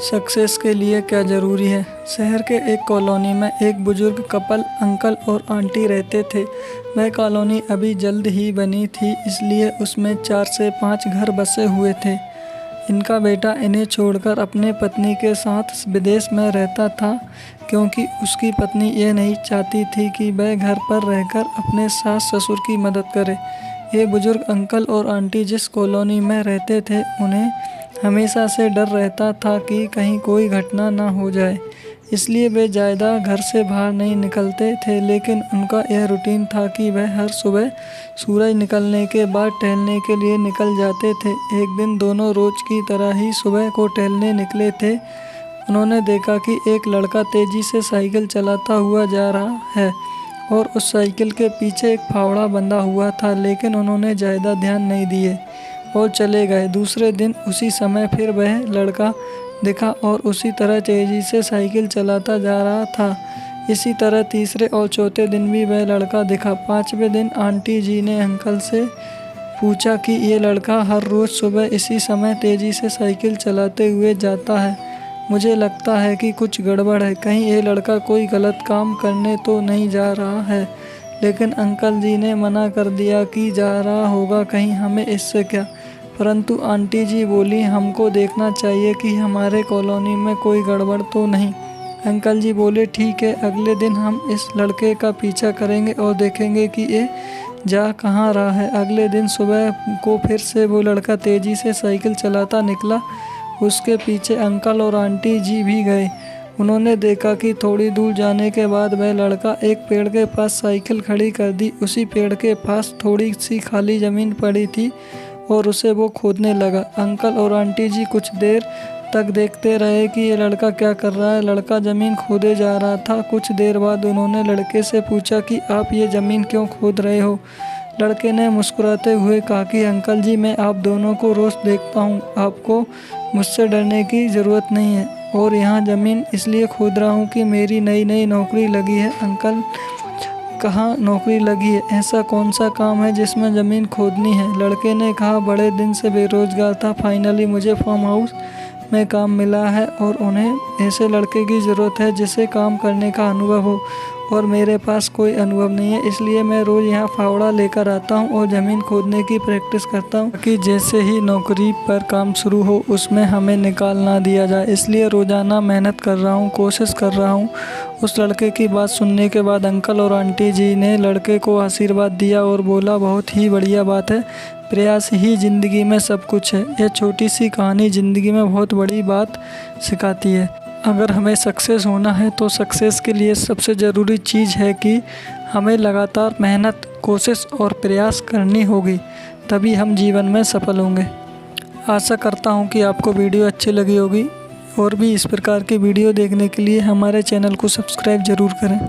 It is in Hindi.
सक्सेस के लिए क्या ज़रूरी है। शहर के एक कॉलोनी में एक बुजुर्ग कपल अंकल और आंटी रहते थे। वह कॉलोनी अभी जल्द ही बनी थी, इसलिए उसमें 4 से 5 घर बसे हुए थे। इनका बेटा इन्हें छोड़कर अपने पत्नी के साथ विदेश में रहता था, क्योंकि उसकी पत्नी ये नहीं चाहती थी कि वह घर पर रहकर अपने सास ससुर की मदद करे। ये बुजुर्ग अंकल और आंटी जिस कॉलोनी में रहते थे, उन्हें हमेशा से डर रहता था कि कहीं कोई घटना ना हो जाए, इसलिए वे ज़्यादा घर से बाहर नहीं निकलते थे। लेकिन उनका यह रूटीन था कि वह हर सुबह सूरज निकलने के बाद टहलने के लिए निकल जाते थे। एक दिन दोनों रोज़ की तरह ही सुबह को टहलने निकले थे। उन्होंने देखा कि एक लड़का तेज़ी से साइकिल चलाता हुआ जा रहा है और उस साइकिल के पीछे एक फावड़ा बंधा हुआ था, लेकिन उन्होंने ज़्यादा ध्यान नहीं दिए और चले गए। दूसरे दिन उसी समय फिर वह लड़का दिखा और उसी तरह तेज़ी से साइकिल चलाता जा रहा था। इसी तरह तीसरे और चौथे दिन भी वह लड़का दिखा। 5वें दिन आंटी जी ने अंकल से पूछा कि ये लड़का हर रोज़ सुबह इसी समय तेज़ी से साइकिल चलाते हुए जाता है। मुझे लगता है कि कुछ गड़बड़ है, कहीं ये लड़का कोई गलत काम करने तो नहीं जा रहा है। लेकिन अंकल जी ने मना कर दिया कि जा रहा होगा, कहीं हमें इससे क्या। परंतु आंटी जी बोली, हमको देखना चाहिए कि हमारे कॉलोनी में कोई गड़बड़ तो नहीं। अंकल जी बोले, ठीक है, अगले दिन हम इस लड़के का पीछा करेंगे और देखेंगे कि ये जा कहाँ रहा है। अगले दिन सुबह को फिर से वो लड़का तेज़ी से साइकिल चलाता निकला। उसके पीछे अंकल और आंटी जी भी गए। उन्होंने देखा कि थोड़ी दूर जाने के बाद वह लड़का एक पेड़ के पास साइकिल खड़ी कर दी। उसी पेड़ के पास थोड़ी सी खाली ज़मीन पड़ी थी और उसे वो खोदने लगा। अंकल और आंटी जी कुछ देर तक देखते रहे कि ये लड़का क्या कर रहा है। लड़का ज़मीन खोदे जा रहा था। कुछ देर बाद उन्होंने लड़के से पूछा कि आप ये ज़मीन क्यों खोद रहे हो। लड़के ने मुस्कुराते हुए कहा कि अंकल जी, मैं आप दोनों को रोज़ देखता हूँ, आपको मुझसे डरने की ज़रूरत नहीं है, और यहाँ ज़मीन इसलिए खोद रहा हूँ कि मेरी नई नौकरी लगी है। अंकल, कहाँ नौकरी लगी है? ऐसा कौन सा काम है जिसमें ज़मीन खोदनी है? लड़के ने कहा, बड़े दिन से बेरोज़गार था, फाइनली मुझे फार्म हाउस में काम मिला है और उन्हें ऐसे लड़के की ज़रूरत है जिसे काम करने का अनुभव हो, और मेरे पास कोई अनुभव नहीं है। इसलिए मैं रोज़ यहाँ फावड़ा लेकर आता हूँ और ज़मीन खोदने की प्रैक्टिस करता हूँ कि जैसे ही नौकरी पर काम शुरू हो उसमें हमें निकाल ना दिया जाए। इसलिए रोज़ाना मेहनत कर रहा हूँ, कोशिश कर रहा हूँ। उस लड़के की बात सुनने के बाद अंकल और आंटी जी ने लड़के को आशीर्वाद दिया और बोला, बहुत ही बढ़िया बात है, प्रयास ही ज़िंदगी में सब कुछ है। यह छोटी सी कहानी ज़िंदगी में बहुत बड़ी बात सिखाती है। अगर हमें सक्सेस होना है तो सक्सेस के लिए सबसे ज़रूरी चीज़ है कि हमें लगातार मेहनत, कोशिश और प्रयास करनी होगी, तभी हम जीवन में सफल होंगे। आशा करता हूँ कि आपको वीडियो अच्छी लगी होगी। और भी इस प्रकार की वीडियो देखने के लिए हमारे चैनल को सब्सक्राइब ज़रूर करें।